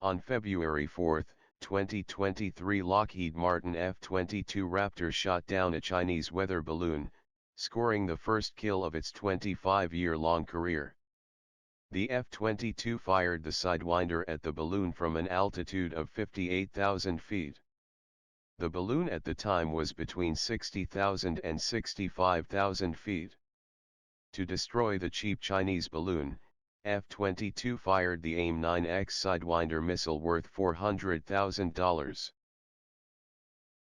On February 4, 2023, Lockheed Martin F-22 Raptor shot down a Chinese weather balloon, scoring the first kill of its 25-year-long career. The F-22 fired the Sidewinder at the balloon from an altitude of 58,000 feet. The balloon at the time was between 60,000 and 65,000 feet. To destroy the cheap Chinese balloon, F-22 fired the AIM-9X Sidewinder missile worth $400,000.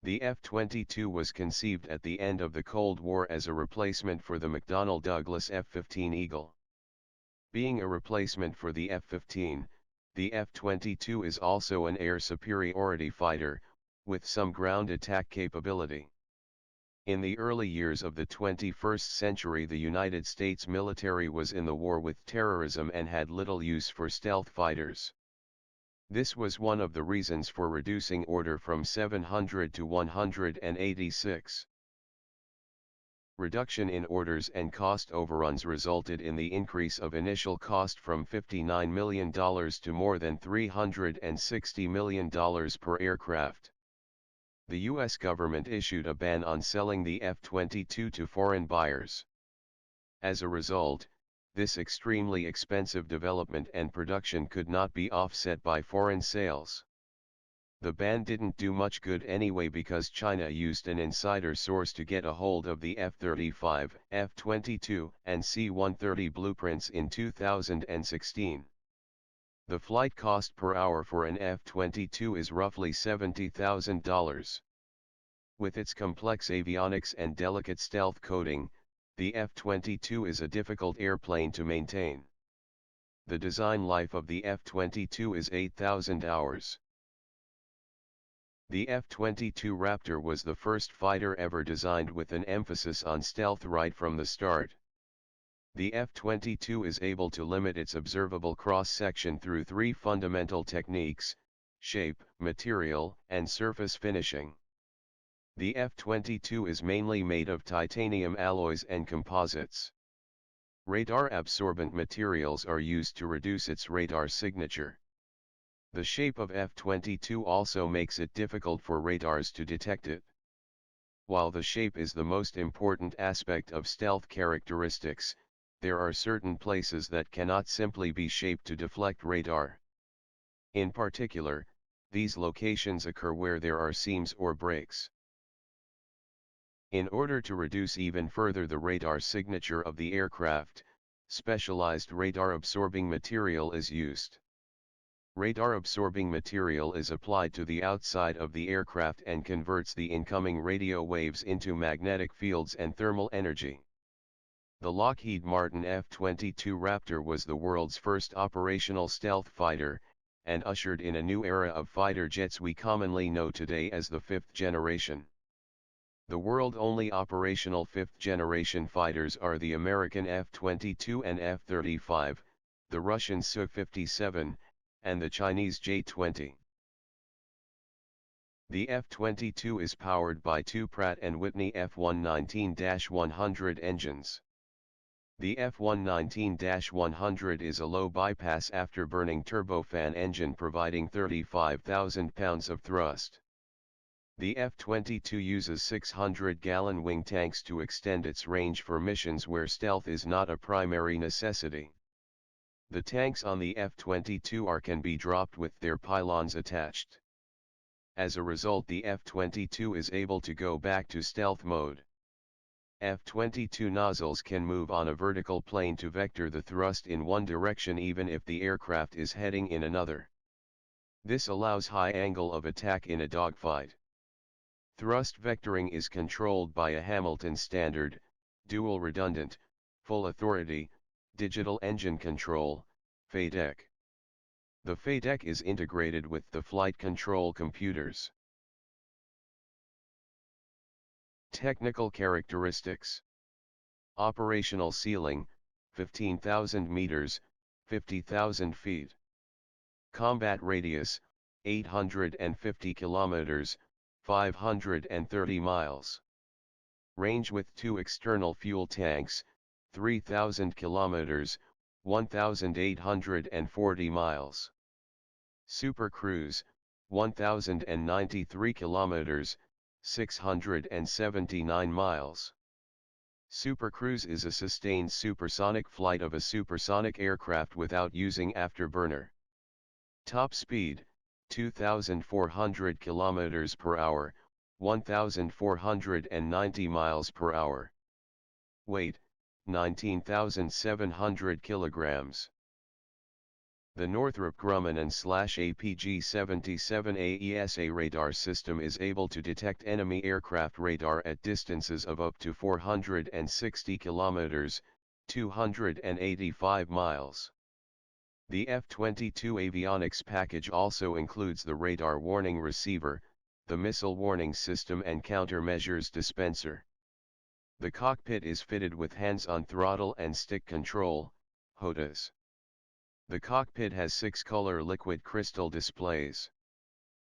The F-22 was conceived at the end of the Cold War as a replacement for the McDonnell Douglas F-15 Eagle. Being a replacement for the F-15, the F-22 is also an air superiority fighter, with some ground attack capability. In the early years of the 21st century, the United States military was in the war with terrorism and had little use for stealth fighters. This was one of the reasons for reducing order from 700 to 186. Reduction in orders and cost overruns resulted in the increase of initial cost from $59 million to more than $360 million per aircraft. The U.S. government issued a ban on selling the F-22 to foreign buyers. As a result, this extremely expensive development and production could not be offset by foreign sales. The ban didn't do much good anyway because China used an insider source to get a hold of the F-35, F-22, and C-130 blueprints in 2016. The flight cost per hour for an F-22 is roughly $70,000. With its complex avionics and delicate stealth coating, the F-22 is a difficult airplane to maintain. The design life of the F-22 is 8,000 hours. The F-22 Raptor was the first fighter ever designed with an emphasis on stealth right from the start. The F-22 is able to limit its observable cross-section through three fundamental techniques: shape, material, and surface finishing. The F-22 is mainly made of titanium alloys and composites. Radar-absorbent materials are used to reduce its radar signature. The shape of F-22 also makes it difficult for radars to detect it. While the shape is the most important aspect of stealth characteristics, there are certain places that cannot simply be shaped to deflect radar. In particular, these locations occur where there are seams or breaks. In order to reduce even further the radar signature of the aircraft, specialized radar-absorbing material is used. Radar-absorbing material is applied to the outside of the aircraft and converts the incoming radio waves into magnetic fields and thermal energy. The Lockheed Martin F-22 Raptor was the world's first operational stealth fighter, and ushered in a new era of fighter jets we commonly know today as the fifth generation. The world-only operational fifth-generation fighters are the American F-22 and F-35, the Russian Su-57, and the Chinese J-20. The F-22 is powered by two Pratt & Whitney F-119-100 engines. The F-119-100 is a low-bypass afterburning turbofan engine providing 35,000 pounds of thrust. The F-22 uses 600-gallon wing tanks to extend its range for missions where stealth is not a primary necessity. The tanks on the F-22 can be dropped with their pylons attached. As a result, the F-22 is able to go back to stealth mode. F-22 nozzles can move on a vertical plane to vector the thrust in one direction even if the aircraft is heading in another. This allows high angle of attack in a dogfight. Thrust vectoring is controlled by a Hamilton standard, dual redundant, full authority, digital engine control, FADEC. The FADEC is integrated with the flight control computers. Technical characteristics. Operational ceiling, 15,000 meters, 50,000 feet. Combat radius, 850 kilometers, 530 miles. Range with two external fuel tanks, 3,000 kilometers, 1,840 miles. Super Cruise, 1,093 kilometers, 679 miles. Super Cruise is a sustained supersonic flight of a supersonic aircraft without using afterburner. Top speed, 2,400 kilometers per hour, 1,490 miles per hour. Weight, 19,700 kilograms. The Northrop Grumman/APG-77 AESA radar system is able to detect enemy aircraft radar at distances of up to 460 kilometers, 285 miles. The F-22 avionics package also includes the radar warning receiver, the missile warning system and countermeasures dispenser. The cockpit is fitted with hands-on throttle and stick control, HOTAS. The cockpit has 6 color liquid crystal displays.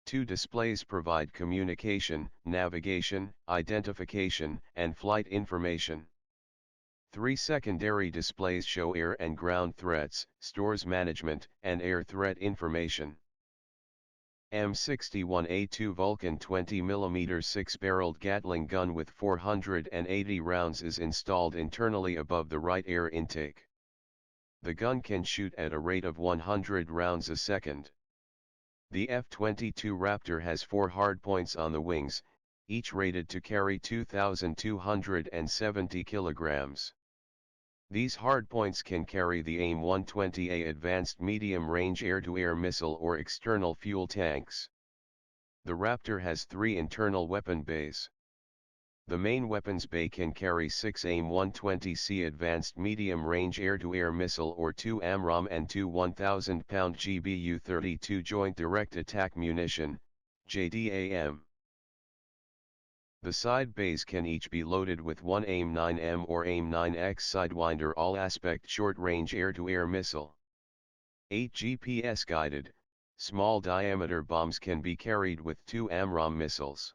2 displays provide communication, navigation, identification, and flight information. 3 secondary displays show air and ground threats, stores management, and air threat information. M61A2 Vulcan 20mm 6-barreled Gatling gun with 480 rounds is installed internally above the right air intake. The gun can shoot at a rate of 100 rounds a second. The F-22 Raptor has 4 hardpoints on the wings, each rated to carry 2,270 kilograms. These hardpoints can carry the AIM-120A advanced medium-range air-to-air missile or external fuel tanks. The Raptor has 3 internal weapon bays. The main weapons bay can carry 6 AIM-120C advanced medium-range air-to-air missile or 2 AMRAAM and 2 1,000-pound GBU-32 Joint Direct Attack Munition, JDAM. The side bays can each be loaded with 1 AIM-9M or AIM-9X Sidewinder all-aspect short-range air-to-air missile. 8 GPS-guided, small-diameter bombs can be carried with 2 AMRAAM missiles.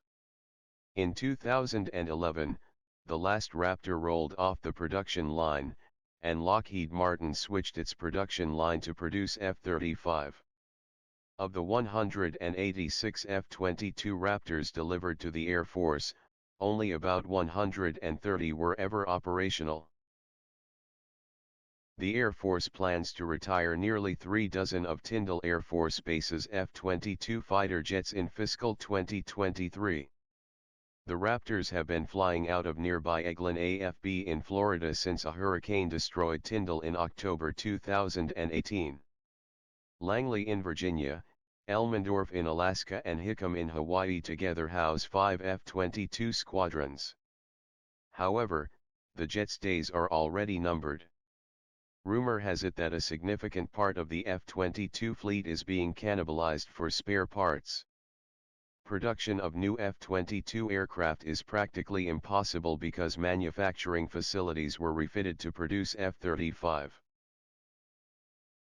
In 2011, the last Raptor rolled off the production line, and Lockheed Martin switched its production line to produce F-35. Of the 186 F-22 Raptors delivered to the Air Force, only about 130 were ever operational. The Air Force plans to retire nearly 3 dozen of Tyndall Air Force Base's F-22 fighter jets in fiscal 2023. The Raptors have been flying out of nearby Eglin AFB in Florida since a hurricane destroyed Tyndall in October 2018. Langley in Virginia, Elmendorf in Alaska and Hickam in Hawaii together house 5 F-22 squadrons. However, the jets' days are already numbered. Rumor has it that a significant part of the F-22 fleet is being cannibalized for spare parts. Production of new F-22 aircraft is practically impossible because manufacturing facilities were refitted to produce F-35.